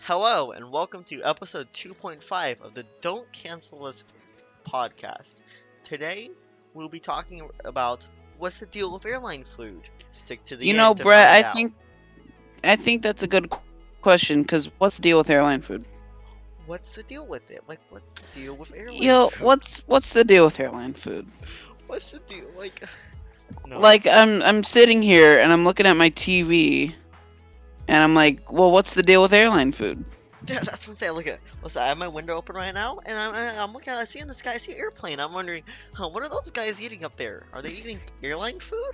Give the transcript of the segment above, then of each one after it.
Hello, and welcome to episode 2.5 of the Don't Cancel Us podcast. Today, we'll be talking about what's the deal with airline food. Stick to the end to Brett, find out. I think that's a good question, because what's the deal with airline food? What's the deal with it? Like, what's the deal with airline food? What's the deal with airline food? What's the deal? No. I'm sitting here, and I'm looking at my TV, and I'm like, well, what's the deal with airline food? Yeah, that's what I'm saying. Listen, I have my window open right now, and I'm looking at, I see an airplane. I'm wondering, what are those guys eating up there? Are they eating airline food?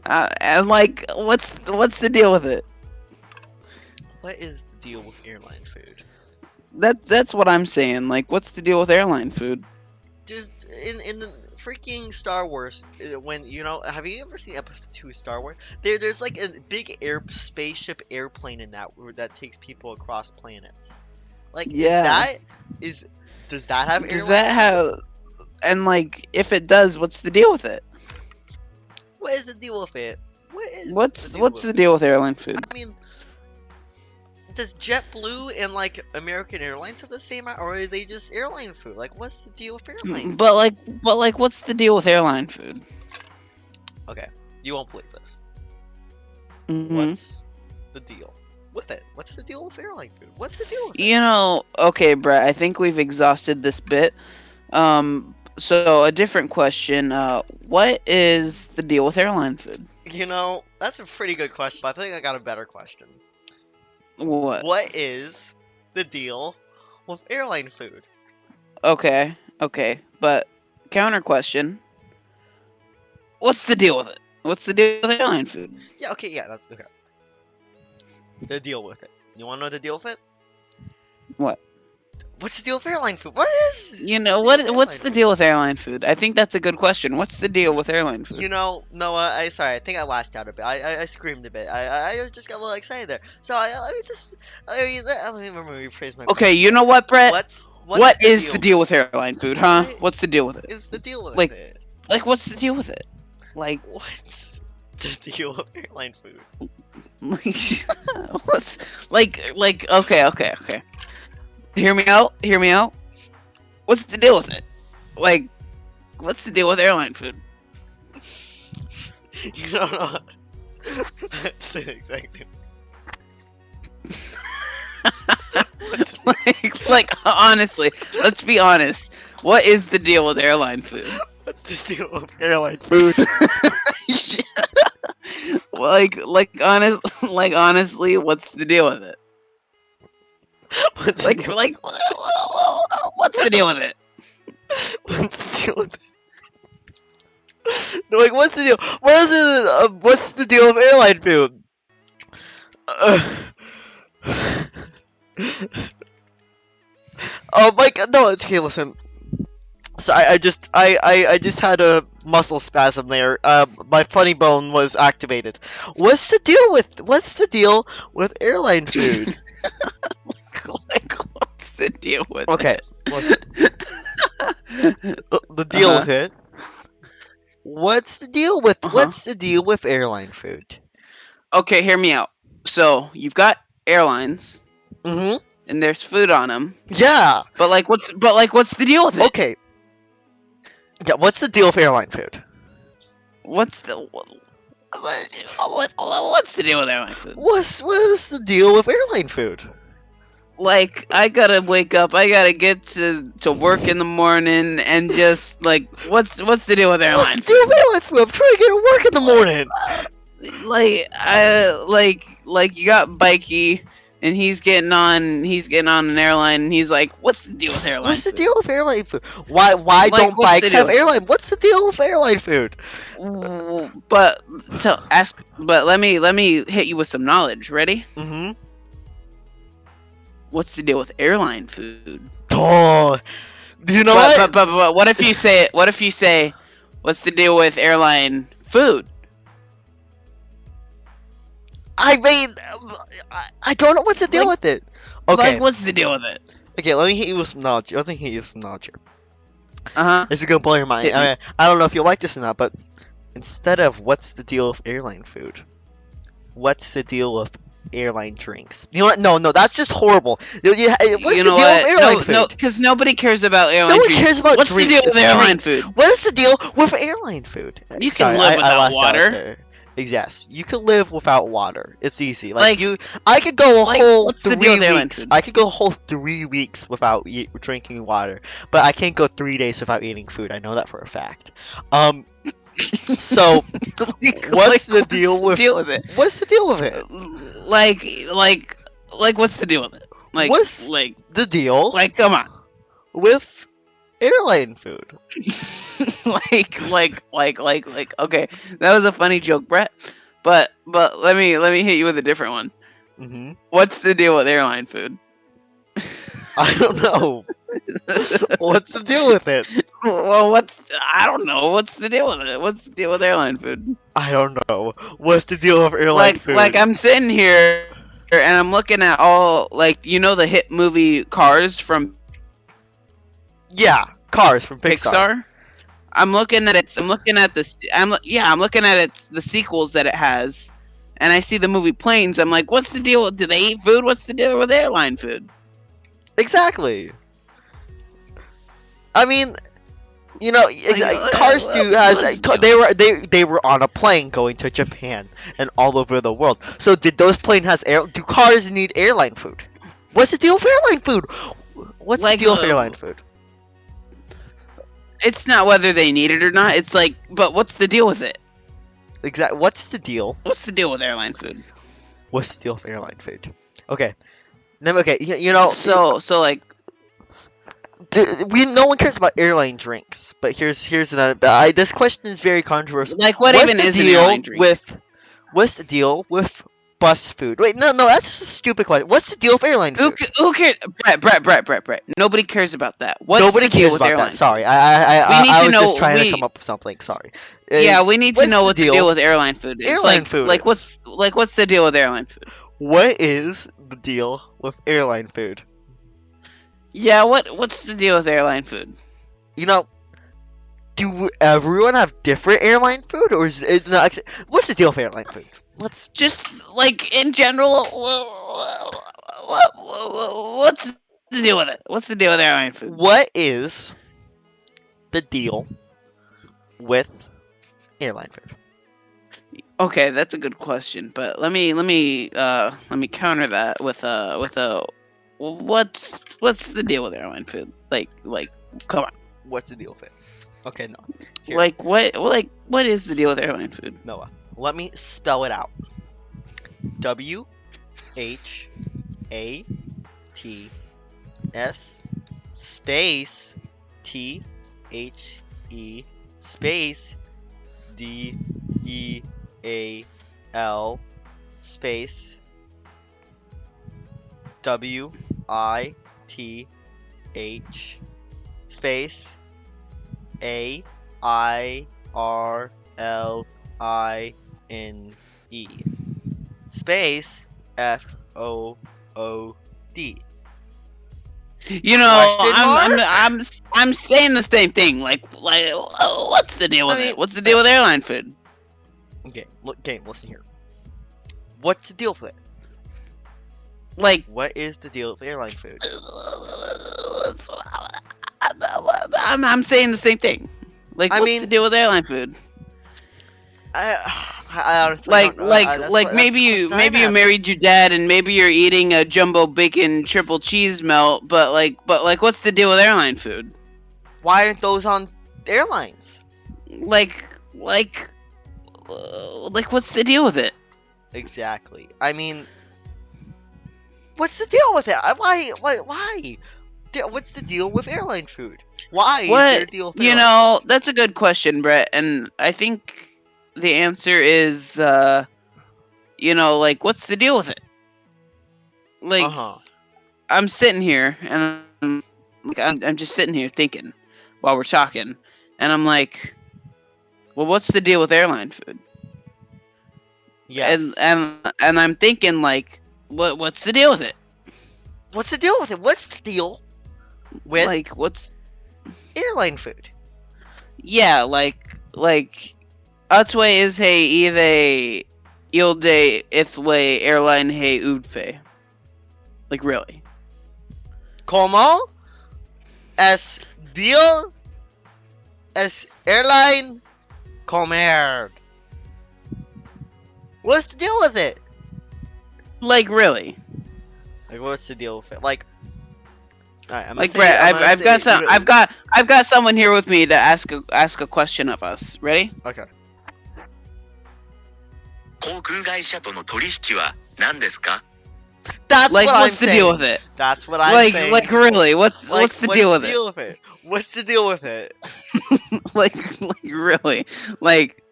And what's the deal with it? What is the deal with airline food? That's what I'm saying. Like, what's the deal with airline food? Just in the freaking Star Wars, when have you ever seen episode 2 of Star Wars? There's like a big spaceship airplane in that takes people across planets. Like, yeah, does that have airline? Does that have? And if it does, what's the deal with it? What is the deal with it? What's the deal with airline food? I mean, does JetBlue and American Airlines have the same, or are they just airline food? Like, what's the deal with airline food? But what's the deal with airline food? Okay, you won't believe this. Mm-hmm. What's the deal with it? What's the deal with airline food? What's the deal with it? Okay, Brett, I think we've exhausted this bit. So a different question. What is the deal with airline food? That's a pretty good question, but I think I got a better question. What? What is the deal with airline food? Okay, but counter question. What's the deal with it? What's the deal with airline food? Yeah, that's okay. The deal with it. You want to know the deal with it? What? What's the deal with airline food? What is? What's the deal with airline food? I think that's a good question. What's the deal with airline food? Noah, I think I lashed out a bit. I screamed a bit. I just got a little excited there. So let me rephrase my question. Okay, you know what, Brett? What is the deal with airline food, huh? What's the deal with it? Is the deal with it? What's the deal with it? What's the deal with airline food? What's okay. Hear me out. What's the deal with it? What's the deal with airline food? You don't know. That's the exact thing. Honestly, let's be honest. What is the deal with airline food? What's the deal with airline food? Honestly, what's the deal with it? What's the deal with it? What's the deal with it? No, what's the deal? What's the deal with airline food? Oh my god, no, it's okay, listen. So I just had a muscle spasm there. My funny bone was activated. What's the deal with airline food? What's the deal with it? The deal with it. What's the deal with airline food? Okay, hear me out. So you've got airlines, and there's food on them. Yeah. But what's the deal with it? Okay. Yeah, what's the deal with airline food? What's the deal with airline food? What's the deal with airline food? I gotta wake up, I gotta get to work in the morning, and just what's the deal with airline food? What's the deal with airline food? I'm trying to get to work in the morning. You got Bikey, and he's getting on an airline, and he's like, what's the deal with airline food? What's the deal with airline food? Why don't bikes have airline? What's the deal with airline food? But let me hit you with some knowledge. Ready? Mm-hmm. What's the deal with airline food? Oh, do you know what? But what if you say what's the deal with airline food? I mean, I don't know what's the deal with it. Okay. What's the deal with it? Okay, let me hit you with some knowledge. Let me hit you with some knowledge here. This is gonna blow your mind. I don't know if you like this or not, but instead of what's the deal with airline food, what's the deal with airline drinks. You know what? No, that's just horrible. What's You the know deal with what? airline food? No, because nobody cares about airline No one drinks. cares about What's drinks. the deal with It's airline drinks. food? What is the deal with airline food? You Sorry, can live I without lashed out water. there. Yes, you can live without water. It's easy. Like- I could go a like, whole what's the 3 deal with airline weeks. food? I could go a whole 3 weeks without drinking water, but I can't go 3 days without eating food. I know that for a fact. So what's the deal with it? What's the deal with it? Like, what's the deal with it? Like, What's the deal come on. with airline food? Okay, that was a funny joke, Brett. But let me hit you with a different one. Hmm. What's the deal with airline food? I don't know. What's the deal with it? Well, I don't know. What's the deal with it? What's the deal with airline food? I don't know. What's the deal with airline food? Like I'm sitting here and I'm looking at all the hit movie Cars from Yeah, Cars from Pixar. Pixar. I'm looking at the sequels that it has, and I see the movie Planes. I'm like, what's the deal? Do they eat food? What's the deal with airline food? Exactly. I mean, Cars 2 has they were on a plane going to Japan and all over the world. So did those planes do cars need airline food? What's the deal with airline food? What's the deal with airline food? It's not whether they need it or not. It's like, but what's the deal with it? Exactly. What's the deal? What's the deal with airline food? What's the deal with airline food? Okay. So like, no one cares about airline drinks, but here's another. This question is very controversial. like what What's even the is an deal airline drink? What's the deal with bus food? Wait, no, that's just a stupid question. What's the deal with airline food? Who cares? Brett. Nobody cares about that. What's Nobody the deal cares with about airline that. Sorry, I We need to was know- just trying to we- come up with something. Sorry. Yeah, we need to what's know the what the deal? deal with airline food is. Airline food Like is- what's the deal with airline food? What is the deal with airline food? Yeah, what's the deal with airline food? Do everyone have different airline food, or is it no, actually, what's the deal with airline food? Let's Just like in general, what's the deal with it? What's the deal with airline food? What is the deal with airline food? Okay, that's a good question, but let me counter that with what's the deal with airline food? Like come on. What's the deal with it? Okay, no. Here. What is the deal with airline food? Noah, let me spell it out. WHATS space THE space DEAL space WITH space AIRLINE space FOOD. You know, Question I'm saying the same thing. Like what's the deal with it? What's the deal with airline food? Okay, listen here. What's the deal with it? Like What is the deal with airline food? I'm saying the same thing. Like I what's mean- the deal with airline food? I honestly Like don't know. That's maybe the you question I'm asking. married your dad and maybe you're eating a jumbo bacon triple cheese melt, but what's the deal with airline food? Why aren't those on airlines? Like what's the deal with it? Exactly. I mean, what's the deal with it? Why? What's the deal with airline food? Why is there a deal with airline food? That's a good question, Brett, and I think the answer is what's the deal with it? Like I'm sitting here and I'm just sitting here thinking while we're talking, and I'm like, well, what's the deal with airline food? Yes. And I'm thinking like, what's the deal with it? What's the deal with it? What's the deal with Like what's airline food? yeah, like Atway is hey Ilde Ithwe Airline Hey Udfe. Like, really? Como? Es deal? Es airline? Comer. What's the deal with it? Like, really? Like, what's the deal with it? Like, alright, like, Brett, I've got someone here with me to ask a question of us. Ready? Okay. 航空会社との取引は何ですか? That's like, what I'm what's the saying. deal with it? That's what I'm saying. Like, really? What's the deal with it? What's the deal with it? like, really? Like,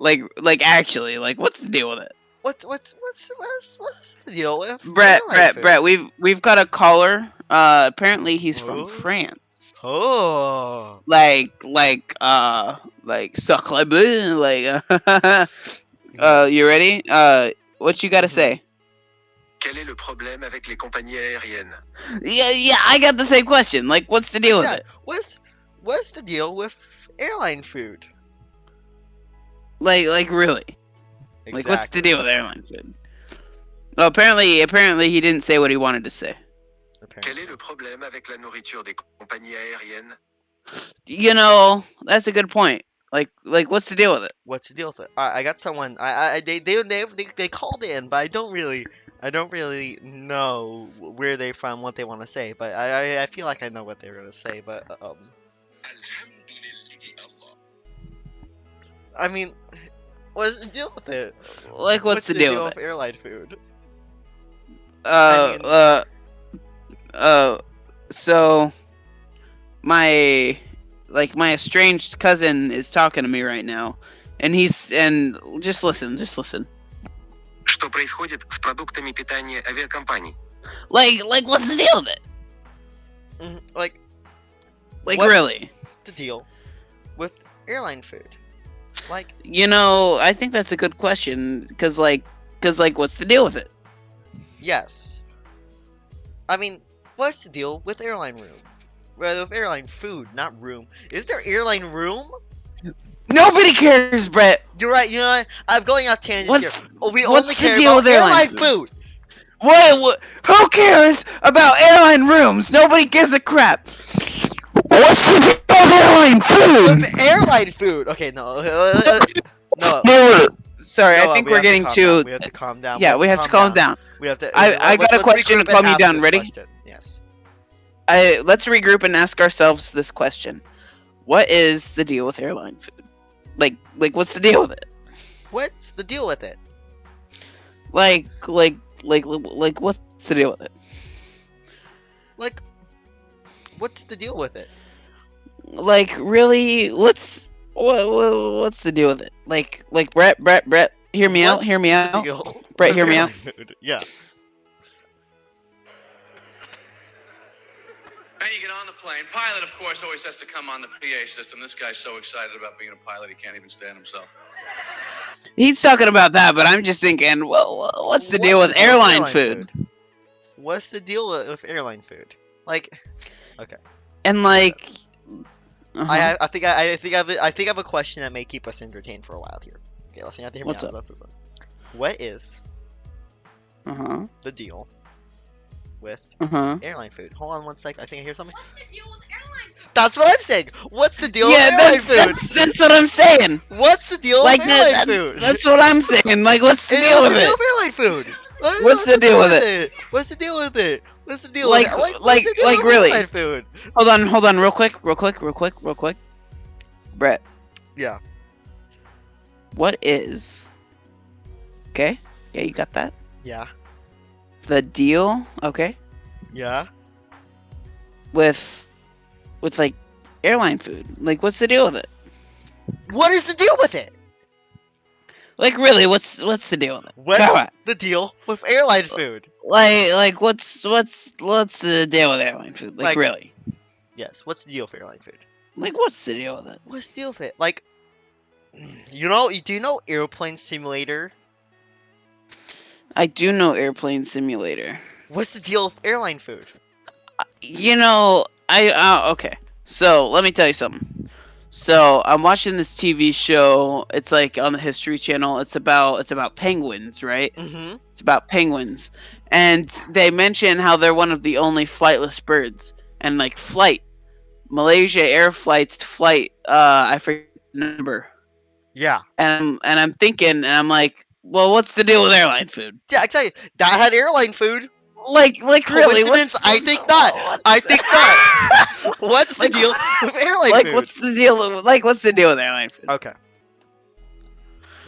actually, like, what's the deal with it? What's the deal with Brett, we've got a caller. Apparently he's from France. Oh. Like sacre bleu, like you ready? What you gotta say? Quel est le problème avec les compagnies aériennes? Yeah, I got the same question. Like, what's the deal with it? What's the deal with airline food? Like really? Exactly. Like, what's the deal with airline food? Well, apparently he didn't say what he wanted to say. Quel est le problème avec la nourriture des compagnies aériennes? You know, that's a good point. Like, what's the deal with it? What's the deal with it? I got someone. They called in, but I don't really know where they're from, what they want to say. But I feel like I know what they're gonna say. But I mean, what's the deal with it? Like, what's the deal with airline food? So my estranged cousin is talking to me right now, and just listen. Что происходит с продуктами питания авиакомпаний? Like, what's the deal with it? Like, what's really? The deal with airline food? Like, you know, I think that's a good question, cause like, what's the deal with it? Yes. I mean, what's the deal with airline room? Rather, with airline food, not room. Is there airline room? Nobody cares, Brett. You're right. You know what? I'm going off tangent here. We what's only the care deal about with airline food. What? Who cares about airline rooms? Nobody gives a crap. What's the deal with airline food? With airline food. Okay, no. No. Sorry, I think we're getting too. We have to calm down. Yeah, we have to calm down. We have to. I got a question to calm you down. Ready? Question. Yes. Let's regroup and ask ourselves this question: what is the deal with airline food? Like, what's the deal with it? What's the deal with it? Like, what's the deal with it? Like, what's the deal with it? Like, really? What's the deal with it? Like, Brett, hear me out. Brett, hear me out. Yeah. Hey, you get on the plane. Pilot, of course, always has to come on the PA system. This guy's so excited about being a pilot, he can't even stand himself. He's talking about that, but I'm just thinking, well, what's the deal with airline food? What's the deal with airline food? Like, okay. And like, I think I have a question that may keep us entertained for a while here. Okay, let's hear me out about this one. What is the deal with airline food? Hold on one sec. I think I hear something. What's the deal with airline food? That's what I'm saying. What's the deal with airline food? That's what I'm saying. What's the deal with airline food? That's what I'm saying. Like, what's the deal with it? What's the deal with airline food? What's the deal with it? What's the deal with it? What's the deal like, with it? Like, really? Airline food? Hold on, real quick. Brett. Yeah. What is? Okay. Yeah, you got that. Yeah. The deal. Okay. Yeah. With like airline food. Like, what's the deal with it? What is the deal with it? Like, really, what's the deal with it? What's the deal with airline food? Like what's the deal with airline food? Like, really? Yes. What's the deal with airline food? Like, what's the deal with it? What's the deal with it? Like, do you know Airplane Simulator? I do know Airplane Simulator. What's the deal with airline food? You know, okay. So let me tell you something. So I'm watching this TV show. It's like on the History Channel. It's about penguins, right? Mm-hmm. It's about penguins, and they mention how they're one of the only flightless birds, and like Malaysia Air Flight's flight. I forget the number. Yeah. And I'm thinking, and I'm like, well, what's the deal with airline food? Yeah, exactly. That had airline food. Like really? Coincidence? I think not. I think not. What's the deal with airline food? What's the deal? What's the deal with airline food? Okay.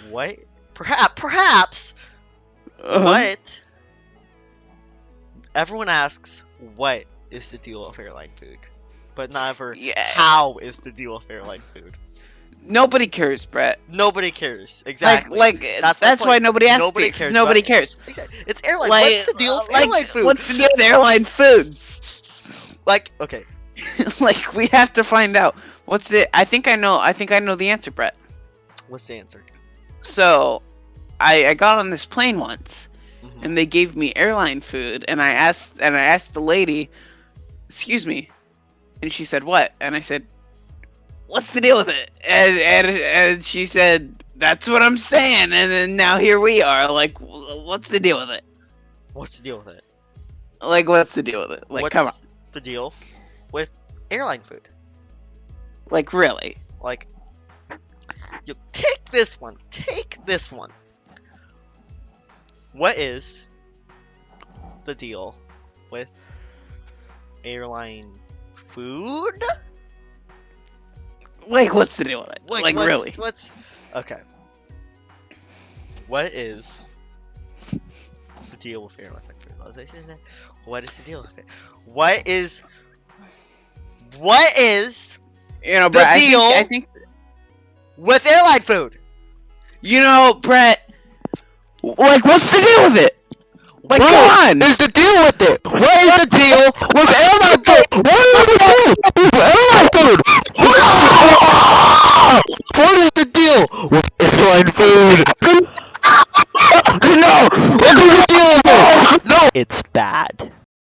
What? Perhaps. What? Everyone asks, what is the deal with airline food? But never, how is the deal with airline food? Nobody cares, Brett. Nobody cares. Exactly. That's why nobody asks. Nobody cares. It's airline. What's the deal with airline food? What's the deal with airline food? Okay. We have to find out. What's the? I think I know the answer, Brett. What's the answer? So, I got on this plane once, and they gave me airline food, and I asked the lady, "Excuse me," and she said, "What?" And I said, "What's the deal with it?" And she said, "That's what I'm saying." And then now here we are. What's the deal with it? What's the deal with it? What's the deal with it? What's come on. The deal with airline food? Really? You take this one. Take this one. What is the deal with airline food? What's the deal with it? Really? What's okay? What is the deal with airline food? What is the deal with it? What is Brett, the deal I think with airline food? Brett, what's the deal with it? Come on! Is the deal with it? What is the deal with airline food? What is the deal with airline food? What is the deal with airline food? No! What is the deal with it? No! It's bad.